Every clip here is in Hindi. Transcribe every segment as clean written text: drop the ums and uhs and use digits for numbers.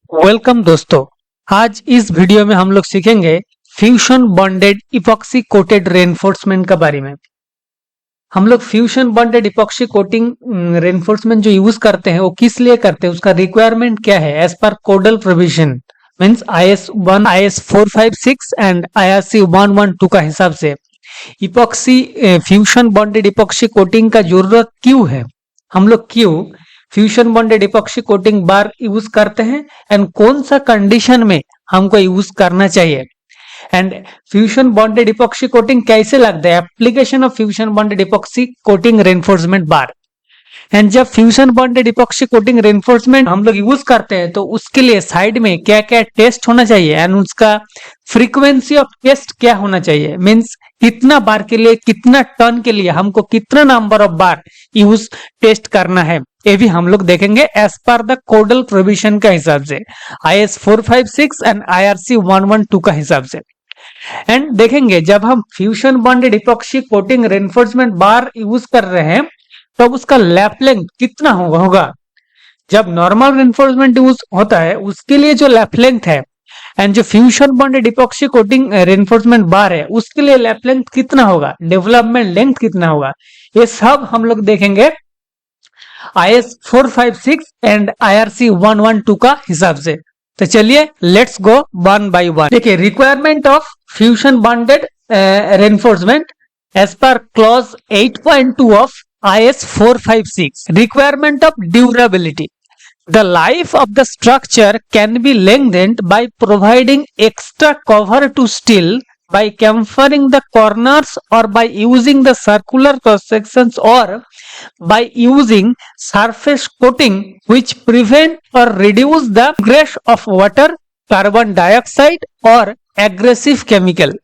वेलकम दोस्तों। आज इस वीडियो में हम लोग सीखेंगे fusion bonded epoxy coated reinforcement के बारे में। हम लोग fusion bonded epoxy coating reinforcement जो यूज करते हैं वो किस लिए करते हैं, उसका रिक्वायरमेंट क्या है एज पर codal provision means IS 1 IS 456 and IRC 112 का हिसाब से epoxy fusion bonded epoxy coating का जरूरत क्यों है, हम लोग क्यों fusion bonded epoxy coating bar use करते हैं एंड कौन सा कंडीशन में हमको यूज करना चाहिए and fusion bonded epoxy coating कैसे लगता है, application of fusion bonded epoxy coating reinforcement bar. And जब fusion bonded epoxy coating reinforcement हम लोग यूज करते हैं तो उसके लिए साइड में क्या क्या टेस्ट होना चाहिए एंड उसका फ्रीक्वेंसी ऑफ टेस्ट क्या होना चाहिए, मींस कितना बार के लिए, कितना टर्न के लिए हमको कितना number of bar use test करना है, ये भी हम लोग देखेंगे as per the codal provision का हिसाब से IS 456 एंड IRC 112 का हिसाब से। एंड देखेंगे जब हम fusion bonded epoxy coating reinforcement bar use कर रहे हैं तो उसका लैप लेंथ कितना होगा। जब नॉर्मल रेनफोर्समेंट यूज होता है उसके लिए जो लैप लेंथ है एंड जो fusion bonded epoxy coating reinforcement बार है उसके लिए लैप लेंथ कितना होगा, डेवलपमेंट लेंथ कितना होगा, ये सब हम लोग देखेंगे IS 456 एंड IRC 112 का हिसाब से। तो चलिए let's go one by one. देखिए requirement of fusion bonded reinforcement as per clause 8.2 of IS 456, requirement of durability. The life of the structure can be lengthened by providing extra cover to steel, by chamfering the corners or by using the circular cross sections or by using surface coating which prevent or reduce the ingress of water, carbon dioxide or aggressive chemical.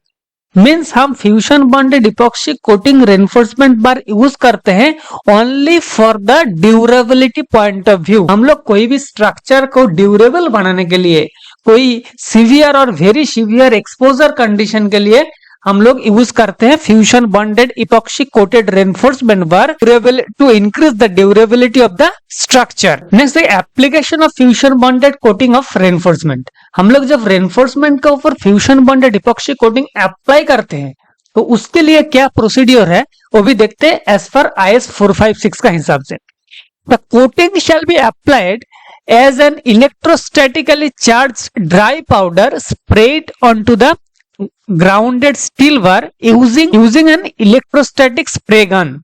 Means हम fusion bonded epoxy coating reinforcement bar use करते हैं only for the durability point of view. हम लोग कोई भी स्ट्रक्चर को ड्यूरेबल बनाने के लिए, कोई सीवियर और वेरी सीवियर एक्सपोजर कंडीशन के लिए हम लोग यूज करते हैं fusion bonded epoxy coated reinforcement bar to increase the durability of the structure. Next application of fusion bonded coating of reinforcement. हम लोग जब रेनफोर्समेंट के ऊपर fusion bonded epoxy coating apply करते हैं तो उसके लिए क्या प्रोसीड्योर है वो भी देखते हैं एज पर IS 456 का हिसाब से। The coating shall be applied as an electrostatically charged dry powder sprayed onto the grounded steel bar using an electrostatic spray gun.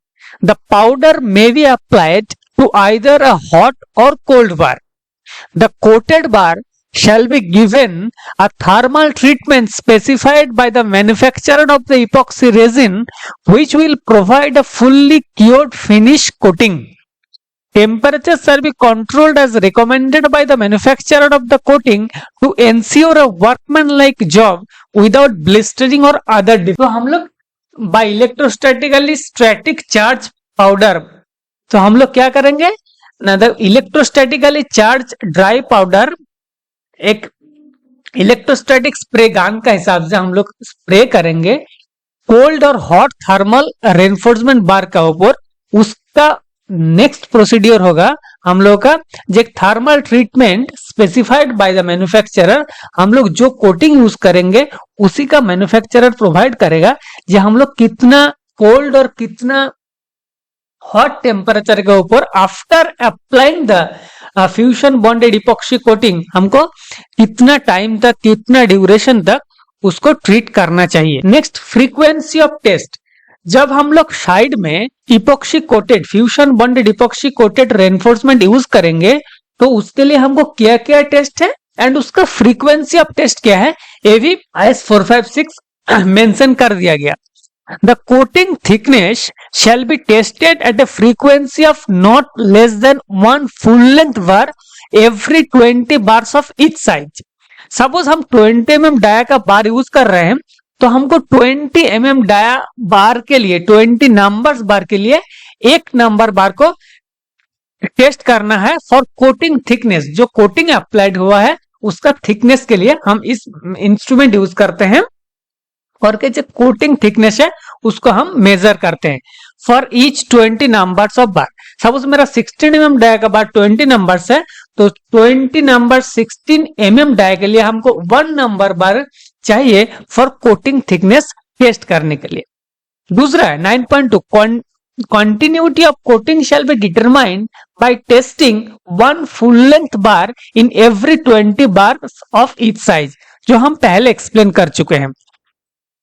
The powder may be applied to either a hot or cold bar. The coated bar shall be given a thermal treatment specified by the manufacturer of the epoxy resin, which will provide a fully cured finish coating. Temperature shall be controlled as recommended by the manufacturer of the coating to ensure a workmanlike job without blistering or other defects. तो हम लोग by electrostatically static charge powder, तो हम लोग क्या करेंगे ना, द इलेक्ट्रोस्टैटिकली चार्ज ड्राई पाउडर एक इलेक्ट्रोस्टैटिक स्प्रे गन का हिसाब से हम लोग स्प्रे करेंगे कोल्ड और हॉट थर्मल रेनफोर्समेंट बार का ऊपर। उसका नेक्स्ट प्रोसीड्योर होगा हम लोग का जो thermal treatment specified by the manufacturer. हम लोग जो कोटिंग यूज करेंगे उसी का मैन्युफैक्चरर प्रोवाइड करेगा, जो हम लोग कितना कोल्ड और कितना हॉट टेम्परेचर के ऊपर after applying the fusion bonded epoxy coating हमको कितना टाइम तक, कितना ड्यूरेशन तक उसको ट्रीट करना चाहिए। Next frequency of test. जब हम लोग साइड में epoxy coated fusion bonded epoxy coated reinforcement use करेंगे तो उसके लिए हमको क्या क्या टेस्ट है एंड उसका फ्रीक्वेंसी ऑफ टेस्ट क्या है ये भी IS 456 मेंशन कर दिया गया। The coating thickness shall be tested at a frequency of not less than 1 full length bar every 20 bars of each side. Suppose हम 20 mm डाया का बार यूज कर रहे हैं तो हमको 20 mm डाया बार के लिए 20 नंबर्स बार के लिए एक नंबर बार को टेस्ट करना है फॉर कोटिंग थिकनेस। जो कोटिंग अप्लाइड हुआ है उसका थिकनेस के लिए हम इस इंस्ट्रूमेंट यूज करते हैं और के जो कोटिंग थिकनेस है उसको हम मेजर करते हैं। For each 20 numbers of bar. Suppose मेरा 16 mm डाया का बार 20 नंबर्स है, तो 20 नंबर 16 mm डाया के लिए हमको 1 नंबर बार चाहिए फॉर कोटिंग थिकनेस टेस्ट करने के लिए। दूसरा है 9.2, continuity of coating shall be determined by testing one full length bar in every 20 bars of each size, जो हम पहले एक्सप्लेन कर चुके हैं।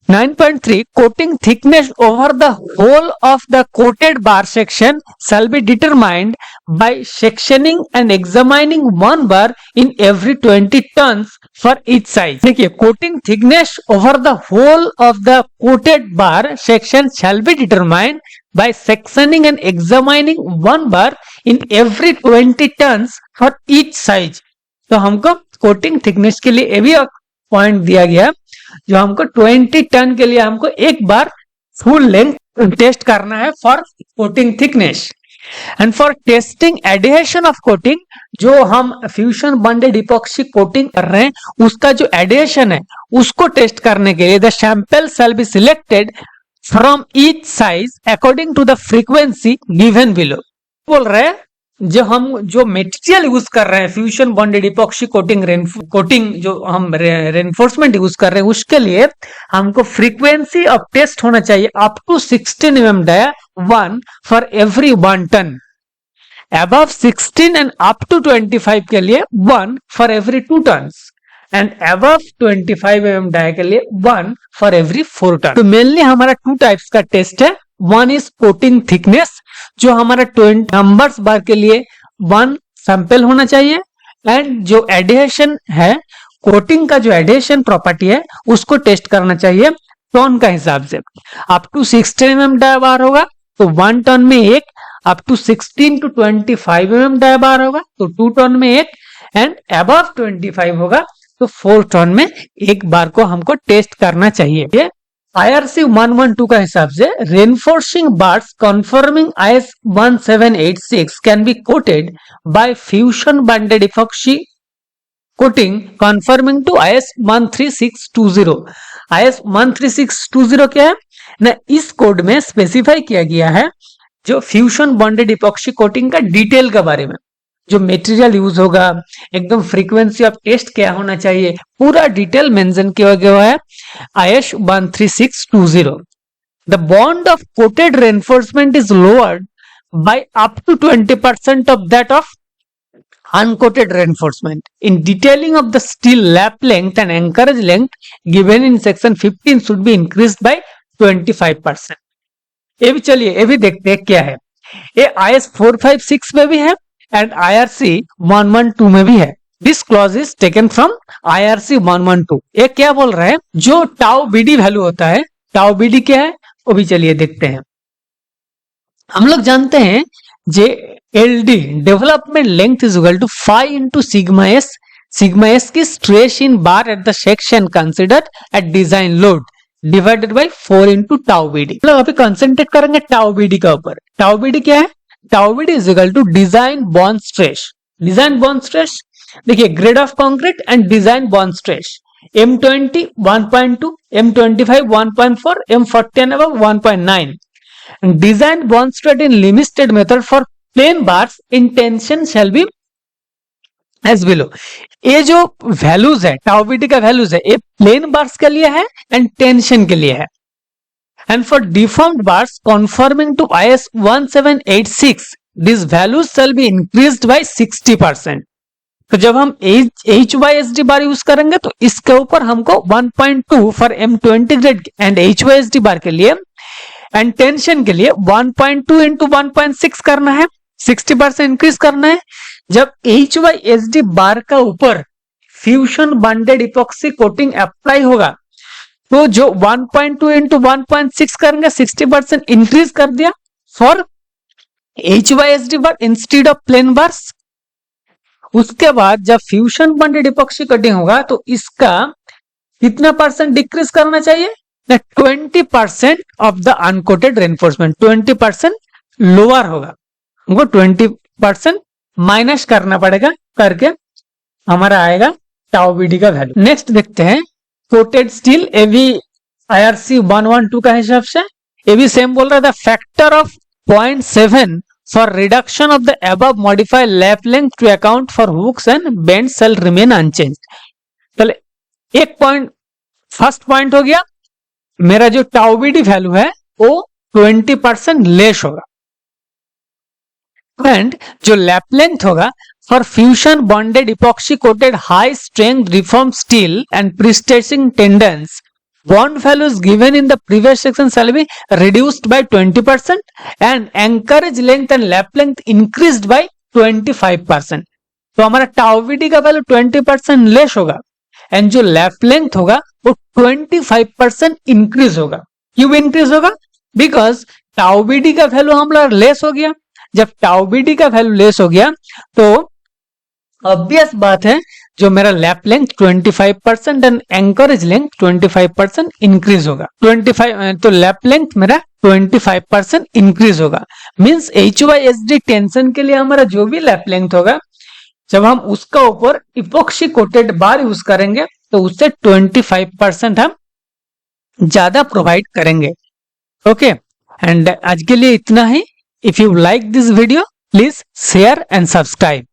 9.3, coating thickness over the whole of the coated bar section shall be determined by sectioning and examining one bar in every 20 turns for each size। देखिए, coating thickness over the whole of the coated bar section shall be determined by sectioning and examining one bar in every 20 turns for each size। तो हमको coating thickness के लिए ये भी पॉइंट दिया गया, जो हमको 20 टन के लिए हमको एक बार फुल लेंथ टेस्ट करना है for coating thickness. And for testing adhesion of coating, जो हम फ्यूजन बॉन्डेड इपॉक्सी कोटिंग कर रहे हैं उसका जो एडिहेशन है उसको टेस्ट करने के लिए the sample shall be selected from each size according to the frequency given below. बोल रहे हैं जो मटेरियल यूज कर रहे हैं फ्यूजन बॉन्डेड इपॉक्सी कोटिंग जो हम रेनफोर्समेंट यूज कर रहे हैं उसके लिए हमको फ्रीक्वेंसी ऑफ टेस्ट होना चाहिए up to 16 mm dia 1 for every 1 ton, above 16 and up to 25 के लिए 1 for every 2 ton and above 25 mm dia के लिए 1 फॉर एवरी 4 टन। तो मेनली हमारा 2 टाइप्स का टेस्ट है। वन इज कोटिंग थिकनेस, जो हमारा 20 नंबर्स बार के लिए 1 सैंपल होना चाहिए, एंड जो एडिहेशन है कोटिंग का जो एडिहेशन प्रॉपर्टी है उसको टेस्ट करना चाहिए टन का हिसाब से। Up to 16 mm dia bar होगा तो 1 टन में एक, up to 16 to 25 mm dia bar होगा तो 2 टन में एक, एंड अबव 25 होगा तो 4 टन में एक बार को हमको टेस्ट करना चाहिए। IRC 112 का हिसाब से reinforcing bars conforming IS 1786 can be coated by fusion bonded epoxy coating conforming to IS 13620। IS 13620 क्या है ना, इस कोड में स्पेसिफाई किया गया है जो फ्यूजन बॉन्डेड इपॉक्सी कोटिंग का डिटेल के बारे में, जो मटेरियल यूज होगा, एकदम फ्रीक्वेंसी ऑफ टेस्ट क्या होना चाहिए, पूरा डिटेल मेंशन किया गया है IS 13620। The bond of coated reinforcement is lowered by up to 20% of that of uncoated reinforcement in detailing of the steel lap length and anchorage length given in section 15 should be increased by 25%। ये भी चलिए ये भी देखते हैं क्या है। ये IS 456 में भी है एंड IRC 112 में भी है। This clause is taken from IRC 112। ये क्या बोल रहा है, जो टाउ बीडी वैल्यू होता है, टाउ बीडी क्या है वो भी चलिए देखते हैं। हम लोग जानते हैं जे LD development length is equal to 5 into sigma S की stress in bar at the section considered at design load divided by 4 into tau BD. मतलब अभी कंसंट्रेट करेंगे टाउ बीडी का ऊपर। टाउ बीडी क्या है, tau BD is equal to design bond stress. Design bond stress देखिए, grade of concrete and design bond stress M20 1.2, M25 1.4, M40 and above 1.9। Design bond stress in limited method for plain bars in tension shall be as below. ये जो वैल्यूज है टाउ बीडी का वैल्यूज है, ये प्लेन बार्स के लिए है एंड टेंशन के लिए है। And for deformed bars conforming to IS 1786, these values shall be increased by 60%। तो जब हम HYSD बार यूज करेंगे तो इसके ऊपर हमको 1.2 for M20 grade and HYSD बार के लिए एंड टेंशन के लिए 1.2 into 1.6 करना है, 60% इंक्रीज करना है। जब HYSD बार का ऊपर fusion bonded epoxy coating apply होगा तो जो 1.2 into 1.6 करेंगे 60% इंक्रीज कर दिया for HYSD bar instead of plain bars. उसके बाद जब फ्यूजन बॉन्डेड इपॉक्सी कटिंग होगा तो इसका कितना परसेंट डिक्रीज करना चाहिए, 20% of the uncoated reinforcement, 20% lower होगा, हमको 20% माइनस करना पड़ेगा, करके हमारा आएगा टाउ बीडी का वैल्यू। नेक्स्ट देखते हैं कोटेड स्टील, ये भी IRC 112 का हिसाब से ये भी सेम बोल रहा था, factor of 0.7 for reduction of the above modify lap length to account for hooks and bend shall remain unchanged. चले एक पॉइंट, फर्स्ट पॉइंट हो गया, मेरा जो टाउ बीडी वैल्यू है वो 20% लेस होगा, एंड जो लैप लेंथ होगा for fusion bonded epoxy coated high strength reform steel and prestressing tendons, bond values given in the previous section shall be reduced by 20% and anchorage length and lap length increased by 25%। तो हमारा टाउ बीडी का वैल्यू 20% लेस होगा एंड जो लैप लेंथ होगा वो 25% इंक्रीज होगा। क्यों इंक्रीज होगा? बिकॉज टाउ बीडी का वैल्यू हमारा लेस हो गया। जब टाउ बीडी का वैल्यू लेस हो गया तो ऑब्वियस बात है जो मेरा lap length 25% and anchorage length 25% increase होगा। 25 तो लैप लेंथ मेरा 25% इंक्रीज होगा। मींस HYSD टेंशन के लिए हमारा जो भी लैप लेंथ होगा, जब हम उसका ऊपर इपॉक्सी कोटेड बार यूज करेंगे तो उससे 25% हम ज्यादा प्रोवाइड करेंगे। ओके, एंड आज के लिए इतना ही। If you like this video please share and subscribe.